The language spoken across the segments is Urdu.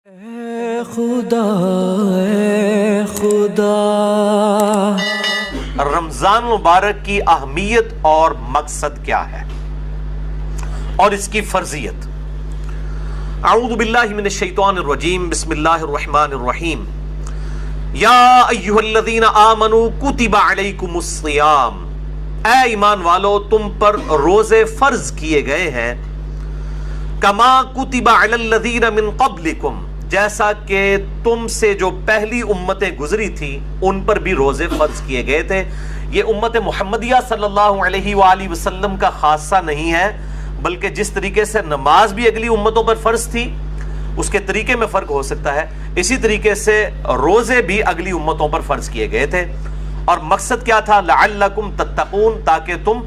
اے خدا رمضان مبارک کی اہمیت اور مقصد کیا ہے اور اس کی فرضیت۔ اعوذ باللہ من الشیطان الرجیم، بسم اللہ الرحمن الرحیم۔ یا ایھا الذین آمنوا کتب علیکم الصیام، اے ایمان والو تم پر روزے فرض کیے گئے ہیں، کما کتب علی الذین من قبلکم، جیسا کہ تم سے جو پہلی امتیں گزری تھی ان پر بھی روزے فرض کیے گئے تھے۔ یہ امت محمدیہ صلی اللہ علیہ وآلہ وسلم کا خاصہ نہیں ہے، بلکہ جس طریقے سے نماز بھی اگلی امتوں پر فرض تھی اس کے طریقے میں فرق ہو سکتا ہے، اسی طریقے سے روزے بھی اگلی امتوں پر فرض کیے گئے تھے۔ اور مقصد کیا تھا؟ لعلکم تتقون، تاکہ تم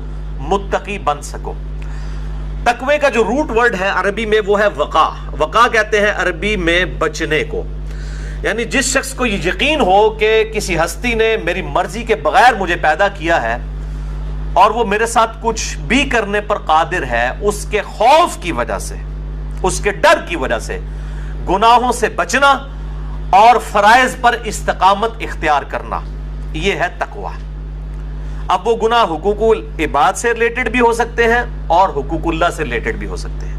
متقی بن سکو۔ تقوی کا جو روٹ ورڈ ہے عربی میں وہ ہے وقا۔ وقا کہتے ہیں عربی میں بچنے کو، یعنی جس شخص کو یہ یقین ہو کہ کسی ہستی نے میری مرضی کے بغیر مجھے پیدا کیا ہے اور وہ میرے ساتھ کچھ بھی کرنے پر قادر ہے، اس کے خوف کی وجہ سے، اس کے ڈر کی وجہ سے گناہوں سے بچنا اور فرائض پر استقامت اختیار کرنا، یہ ہے تقوی۔ اب وہ گناہ حقوق العباد سے ریلیٹڈ بھی ہو سکتے ہیں اور حقوق اللہ سے ریلیٹڈ بھی ہو سکتے ہیں،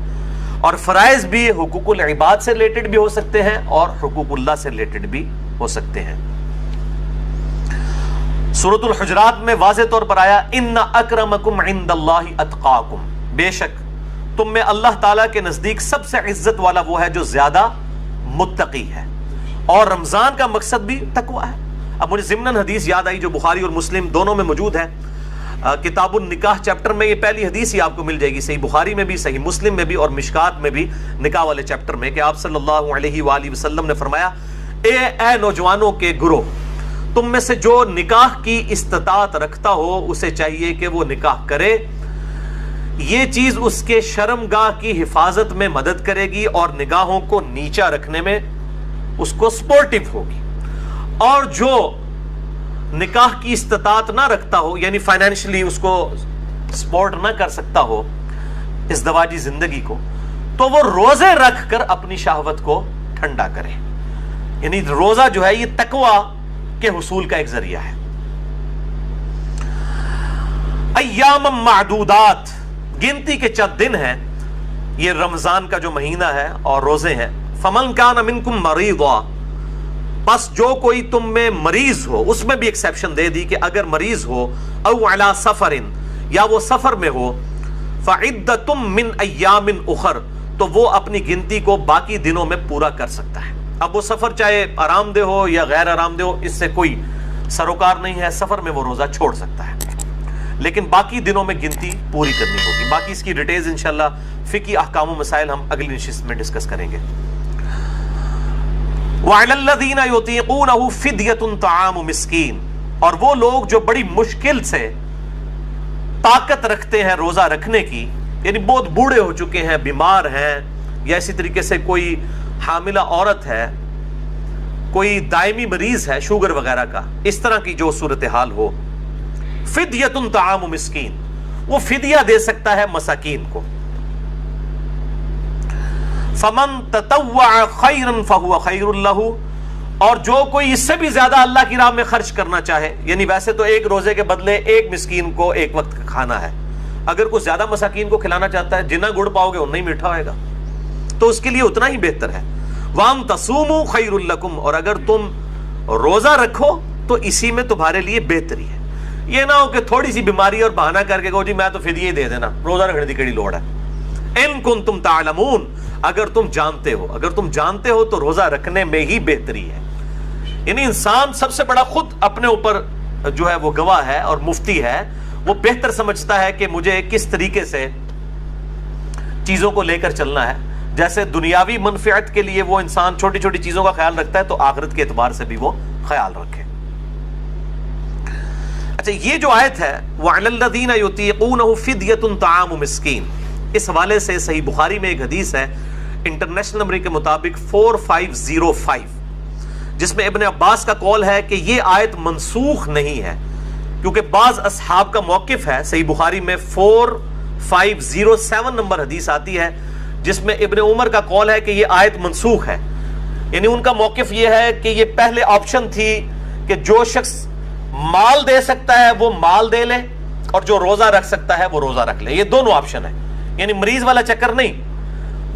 اور فرائض بھی حقوق العباد سے ریلیٹڈ بھی ہو سکتے ہیں اور حقوق اللہ سے ریلیٹڈ بھی ہو سکتے ہیں۔ سورۃ الحجرات میں واضح طور پر آیا ان اکرمکم عند اللہ اتقاکم، بے شک تم میں اللہ تعالیٰ کے نزدیک سب سے عزت والا وہ ہے جو زیادہ متقی ہے۔ اور رمضان کا مقصد بھی تقوی ہے۔ اب مجھے ضمناً حدیث یاد آئی جو بخاری اور مسلم دونوں میں موجود ہے، کتاب النکاح چیپٹر میں یہ پہلی حدیث ہی آپ کو مل جائے گی، صحیح بخاری میں بھی، صحیح مسلم میں بھی اور مشکات میں بھی، نکاح والے چیپٹر میں، کہ آپ صلی اللہ علیہ وآلہ وسلم نے فرمایا اے نوجوانوں کے گروہ، تم میں سے جو نکاح کی استطاعت رکھتا ہو اسے چاہیے کہ وہ نکاح کرے، یہ چیز اس کے شرمگاہ کی حفاظت میں مدد کرے گی اور نگاہوں کو نیچا رکھنے میں اس کو سپورٹیو ہوگی۔ اور جو نکاح کی استطاعت نہ رکھتا ہو، یعنی فائنینشلی اس کو سپورٹ نہ کر سکتا ہو ازدواجی زندگی کو، تو وہ روزے رکھ کر اپنی شہوت کو ٹھنڈا کرے۔ یعنی روزہ جو ہے یہ تقوی کے حصول کا ایک ذریعہ ہے۔ ایام معدودات، گنتی کے چند دن ہیں، یہ رمضان کا جو مہینہ ہے اور روزے ہیں۔ فمن کان منکم مریضا، بس جو کوئی تم میں مریض ہو، اس میں بھی ایکسیپشن دے دی کہ اگر مریض ہو، او علی سفر، یا وہ سفر میں ہو، فعدۃ من ایام اخر، تو وہ اپنی گنتی کو باقی دنوں میں پورا کر سکتا ہے۔ اب وہ سفر چاہے آرام دہ ہو یا غیر آرام دہ ہو، اس سے کوئی سروکار نہیں ہے، سفر میں وہ روزہ چھوڑ سکتا ہے، لیکن باقی دنوں میں گنتی پوری کرنی ہوگی۔ باقی اس کی ڈیٹیلز انشاءاللہ فقہی احکام و مسائل ہم اگلی نشست میں ڈسکس کریں گے۔ وَعَلَى الَّذِينَ يُطِيقُونَهُ فِدْيَةٌ طَعَامُ مِسْكِينٍ، اور وہ لوگ جو بڑی مشکل سے طاقت رکھتے ہیں روزہ رکھنے کی، یعنی بہت بوڑھے ہو چکے ہیں، بیمار ہیں، یا اسی طریقے سے کوئی حاملہ عورت ہے، کوئی دائمی مریض ہے شوگر وغیرہ کا، اس طرح کی جو صورتحال ہو، فِدْيَةٌ طَعَامُ مِسْكِينٍ، وہ فدیہ دے سکتا ہے مساکین کو۔ فمن تطوع خیرا فہو خیر لہ، اور جو کوئی اس سے بھی زیادہ اللہ کی راہ میں خرچ کرنا چاہے، یعنی ویسے تو ایک روزے کے بدلے ایک مسکین کو ایک وقت کا کھانا ہے، اگر کوئی زیادہ مساکین کو کھلانا چاہتا ہے، جتنا گڑ پاؤ گے اتنا ہی میٹھا ہوئے گا، تو اس کے لیے اتنا ہی بہتر ہے۔ وَأَن تَصُومُوا خَيْرٌ لَكُمْ، اور اگر تم روزہ رکھو تو اسی میں تمہارے لیے بہتری ہے۔ یہ نہ ہو کہ تھوڑی سی بیماری اور بہانہ کر کے کہو جی میں تو فدیہ ہی دے دینا، روزہ رکھنے کی کڑی لوڑ ہے۔ ان کنتم تعلمون، اگر تم جانتے ہو تو روزہ رکھنے میں ہی بہتری ہے۔ یعنی انسان سب سے بڑا خود اپنے اوپر جو ہے وہ گواہ ہے اور مفتی ہے، وہ بہتر سمجھتا ہے کہ مجھے کس طریقے سے چیزوں کو لے کر چلنا ہے۔ جیسے دنیاوی منفعت کے لیے وہ انسان چھوٹی چھوٹی چیزوں کا خیال رکھتا ہے، تو آخرت کے اعتبار سے بھی وہ خیال رکھے۔ اچھا، یہ جو آیت ہے وَعَلَى الَّذِينَ يُطِيقُونَهُ فِدْيَةٌ طَعَامُ مِسْكِينٍ، اس حوالے سے صحیح بخاری میں ایک حدیث ہے انٹرنیشنل نمبر کے مطابق 4505، جس میں ابن عباس کا قول ہے کہ یہ آیت منسوخ نہیں ہے، کیونکہ بعض اصحاب کا موقف ہے۔ صحیح بخاری میں 4507 نمبر حدیث آتی ہے جس میں ابن عمر کا قول ہے کہ یہ آیت منسوخ ہے، یعنی ان کا موقف یہ ہے کہ یہ پہلے آپشن تھی کہ جو شخص مال دے سکتا ہے وہ مال دے لے اور جو روزہ رکھ سکتا ہے وہ روزہ رکھ لے. یہ دونوں آپشن ہے, یعنی مریض والا چکر نہیں.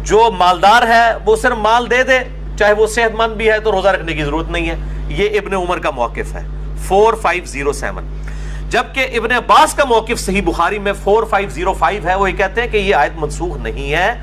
جو مالدار ہے وہ صرف مال دے دے, چاہے وہ صحت مند بھی ہے تو روزہ رکھنے کی ضرورت نہیں ہے. یہ ابن عمر کا موقف ہے 4507. جبکہ ابن عباس کا موقف صحیح بخاری میں 4505 ہے. وہ یہ کہتے ہیں کہ یہ آیت منسوخ نہیں ہے,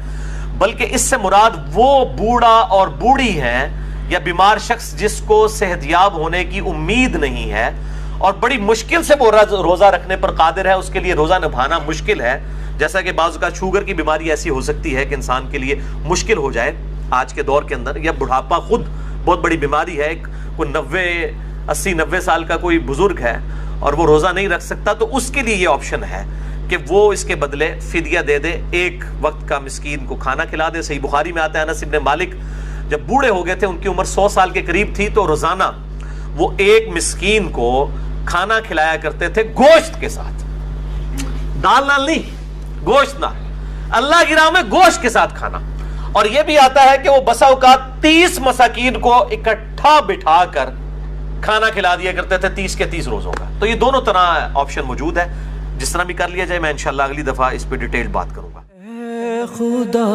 بلکہ اس سے مراد وہ بوڑھا اور بوڑھی ہیں یا بیمار شخص جس کو صحت یاب ہونے کی امید نہیں ہے اور بڑی مشکل سے وہ روزہ رکھنے پر قادر ہے, اس کے لیے روزہ نبھانا مشکل ہے. جیسا کہ بعض کا شوگر کی بیماری ایسی ہو سکتی ہے کہ انسان کے لیے مشکل ہو جائے آج کے دور کے اندر, یا بڑھاپا خود بہت بڑی بیماری ہے, کوئی 80-90 سال کا کوئی بزرگ ہے اور وہ روزہ نہیں رکھ سکتا, تو اس کے لیے یہ آپشن ہے کہ وہ اس کے بدلے فدیہ دے دے, ایک وقت کا مسکین کو کھانا کھلا دے. صحیح بخاری میں آتا ہے انس بن مالک جب بوڑھے ہو گئے تھے, ان کی عمر 100 سال کے قریب تھی, تو روزانہ وہ ایک مسکین کو کھانا کھلایا کرتے تھے گوشت کے ساتھ, دال نال نہیں, گوشت نہ, اللہ کی راہ میں گوشت کے ساتھ کھانا. اور یہ بھی آتا ہے کہ وہ بسا اوقات 30 مساکین کو اکٹھا بٹھا کر کھانا کھلا دیا کرتے تھے 30 کے 30 روزوں کا. تو یہ دونوں طرح آپشن موجود ہے, جس طرح بھی کر لیا جائے. میں انشاءاللہ اگلی دفعہ اس پہ ڈیٹیل بات کروں گا. اے خدا